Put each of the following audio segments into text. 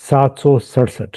767,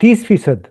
30%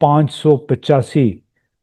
585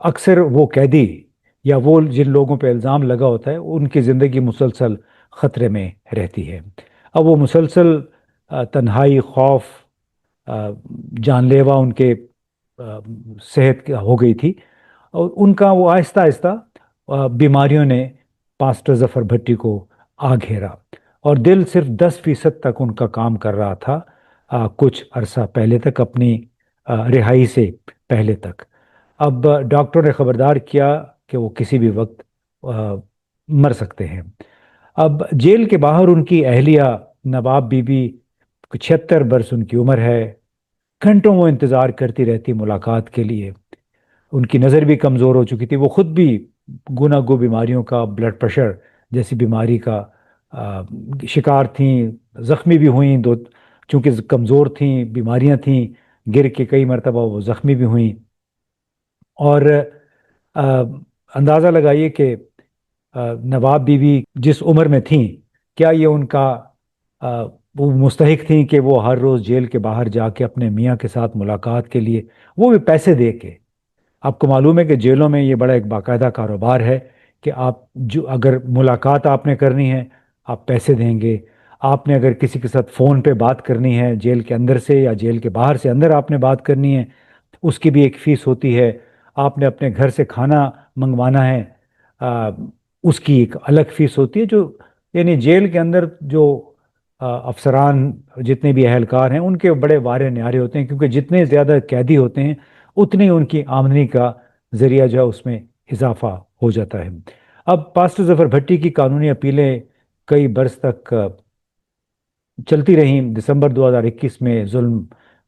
اکثر وہ قیدی یا وہ جن لوگوں پہ الزام لگا ہوتا ہے ان کی زندگی مسلسل خطرے میں رہتی ہے۔ اب وہ مسلسل تنہائی، خوف، آ، جان لیوا ان کے آ، صحت ہو گئی تھی، اور ان کا وہ آہستہ آہستہ بیماریوں نے پاسٹر ظفر بھٹی کو آ گھیرا، اور دل صرف 10% تک ان کا کام کر رہا تھا کچھ عرصہ پہلے تک، اپنی رہائی سے پہلے تک۔ اب ڈاکٹر نے خبردار کیا کہ وہ کسی بھی وقت آ، مر سکتے ہیں۔ اب جیل کے باہر ان کی اہلیہ نواب بی بی، 76 برس ان کی عمر ہے، گھنٹوں وہ انتظار کرتی رہتی ملاقات کے لیے۔ ان کی نظر بھی کمزور ہو چکی تھی، وہ خود بھی گناگو بیماریوں کا، بلڈ پریشر جیسی بیماری کا شکار تھیں، زخمی بھی ہوئیں دو، چونکہ کمزور تھیں، بیماریاں تھیں، گر کے کئی مرتبہ وہ زخمی بھی ہوئیں۔ اور آ، اندازہ لگائیے کہ نواب بیوی جس عمر میں تھیں، کیا یہ ان کا آ، وہ مستحق تھیں کہ وہ ہر روز جیل کے باہر جا کے اپنے میاں کے ساتھ ملاقات کے لیے، وہ بھی پیسے دے کے؟ آپ کو معلوم ہے کہ جیلوں میں یہ بڑا ایک باقاعدہ کاروبار ہے کہ آپ جو اگر ملاقات آپ نے کرنی ہے، آپ پیسے دیں گے۔ آپ نے اگر کسی کے ساتھ فون پہ بات کرنی ہے جیل کے اندر سے یا جیل کے باہر سے اندر آپ نے بات کرنی ہے، اس کی بھی ایک فیس ہوتی ہے۔ آپ نے اپنے گھر سے کھانا منگوانا ہے، آ، اس کی ایک الگ فیس ہوتی ہے۔ جو یعنی جیل کے اندر جو افسران، جتنے بھی اہلکار ہیں، ان کے بڑے وارے نیارے ہوتے ہیں، کیونکہ جتنے زیادہ قیدی ہوتے ہیں اتنی ان کی آمدنی کا ذریعہ جو ہے اس میں اضافہ ہو جاتا ہے۔ اب پاسٹر ظفر بھٹی کی قانونی اپیلیں کئی برس تک چلتی رہیں۔ دسمبر 2021 میں ظلم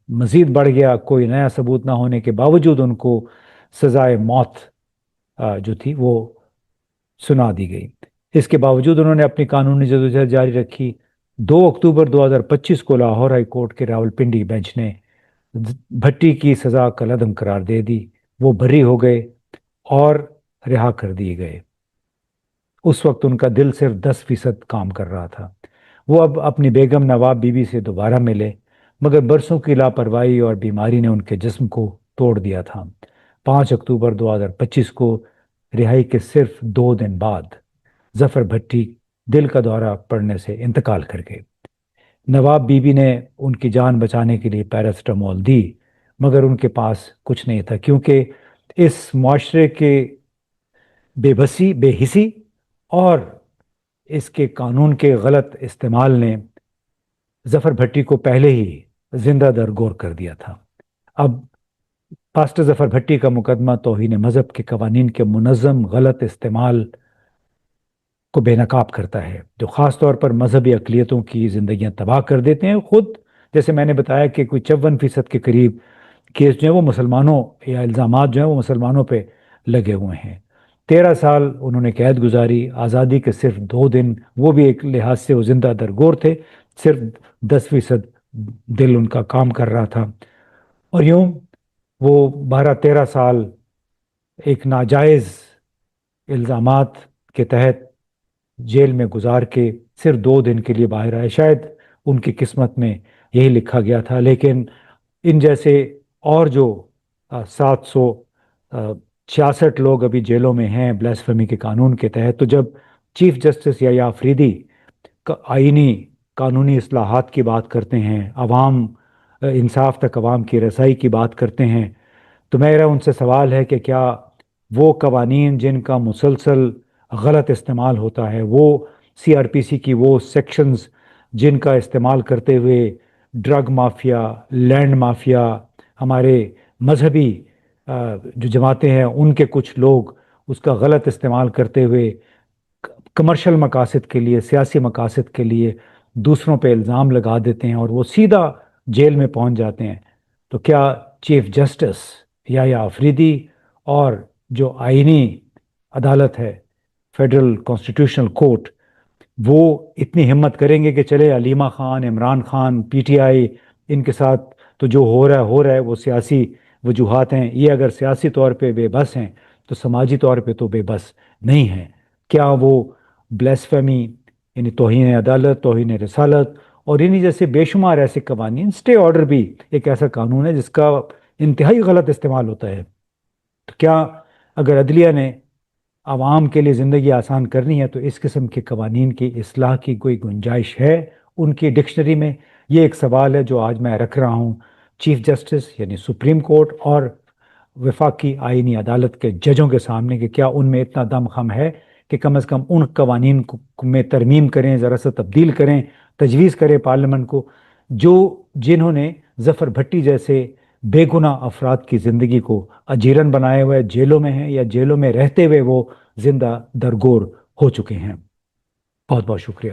مزید بڑھ گیا، کوئی نیا ثبوت نہ ہونے کے باوجود ان کو سزائے موت جو تھی وہ سنا دی گئی۔ اس کے باوجود انہوں نے اپنی قانونی جدوجہد جاری رکھی۔ 2 اکتوبر 2025 کو لاہور ہائی کورٹ کے راولپنڈی بینچ نے بھٹی کی سزا کا عدم قرار دے دی۔ وہ بری ہو گئے اور رہا کر دیے گئے۔ اس وقت ان کا دل صرف 10% کام کر رہا تھا۔ وہ اب اپنی بیگم نواب بی بی سے دوبارہ ملے، مگر برسوں کی لاپرواہی اور بیماری نے ان کے جسم کو توڑ دیا تھا۔ 5 اکتوبر 2025 کو رہائی کے صرف 2 دن بعد ظفر بھٹی دل کا دورہ پڑنے سے انتقال کر گئے۔ نواب بی بی نے ان کی جان بچانے کے لیے پیراسٹامول دی، مگر ان کے پاس کچھ نہیں تھا، کیونکہ اس معاشرے کے بے حسی اور اس کے قانون کے غلط استعمال نے ظفر بھٹی کو پہلے ہی زندہ درگور کر دیا تھا۔ اب پاسٹر ظفر بھٹی کا مقدمہ توہین مذہب کے قوانین کے منظم غلط استعمال کو بے نقاب کرتا ہے، جو خاص طور پر مذہبی اقلیتوں کی زندگیاں تباہ کر دیتے ہیں۔ خود جیسے میں نے بتایا کہ کوئی 54% کے قریب کیس جو ہیں وہ مسلمانوں، یا الزامات جو ہیں وہ مسلمانوں پہ لگے ہوئے ہیں۔ 13 سال انہوں نے قید گزاری، آزادی کے صرف 2 دن، وہ بھی ایک لحاظ سے وہ زندہ درگور تھے، صرف 10% دل ان کا کام کر رہا تھا، اور یوں وہ 12 13 سال ایک ناجائز الزامات کے تحت جیل میں گزار کے صرف 2 دن کے لیے باہر آئے۔ شاید ان کی قسمت میں یہی لکھا گیا تھا، لیکن ان جیسے اور جو 766 لوگ ابھی جیلوں میں ہیں بلاسفیمی کے قانون کے تحت، تو جب چیف جسٹس یا آفریدی آئینی قانونی اصلاحات کی بات کرتے ہیں، عوام انصاف تک عوام کی رسائی کی بات کرتے ہیں، تو میرا ان سے سوال ہے کہ کیا وہ قوانین جن کا مسلسل غلط استعمال ہوتا ہے، وہ CRPC کی وہ سیکشنز جن کا استعمال کرتے ہوئے ڈرگ مافیا، لینڈ مافیا، ہمارے مذہبی جو جماعتیں ہیں ان کے کچھ لوگ اس کا غلط استعمال کرتے ہوئے کمرشل مقاصد کے لیے، سیاسی مقاصد کے لیے دوسروں پہ الزام لگا دیتے ہیں اور وہ سیدھا جیل میں پہنچ جاتے ہیں، تو کیا چیف جسٹس یا آفریدی اور جو آئینی عدالت ہے، فیڈرل کانسٹیٹیوشنل کورٹ، وہ اتنی ہمت کریں گے کہ چلے علیمہ خان، عمران خان، PTI، ان کے ساتھ تو جو ہو رہا ہے وہ سیاسی وجوہات ہیں، یہ اگر سیاسی طور پہ بے بس ہیں تو سماجی طور پہ تو بے بس نہیں ہیں؟ کیا وہ بلیسفیمی یعنی توہین عدالت، توہین رسالت اور انہی جیسے بے شمار ایسے قوانین، اسٹے آرڈر بھی ایک ایسا قانون ہے جس کا انتہائی غلط استعمال ہوتا ہے، تو کیا اگر عدلیہ نے عوام کے لیے زندگی آسان کرنی ہے تو اس قسم کے قوانین کی اصلاح کی کوئی گنجائش ہے ان کی ڈکشنری میں؟ یہ ایک سوال ہے جو آج میں رکھ رہا ہوں چیف جسٹس یعنی سپریم کورٹ اور وفاقی آئینی عدالت کے ججوں کے سامنے، کہ کیا ان میں اتنا دم خم ہے کہ کم از کم ان قوانین میں ترمیم کریں، ذرا سا تبدیل کریں، تجویز کریں پارلیمنٹ کو، جو جنہوں نے ظفر بھٹی جیسے بے گناہ افراد کی زندگی کو اجیرن بنائے ہوئے جیلوں میں ہیں، یا جیلوں میں رہتے ہوئے وہ زندہ درگور ہو چکے ہیں۔ بہت بہت شکریہ۔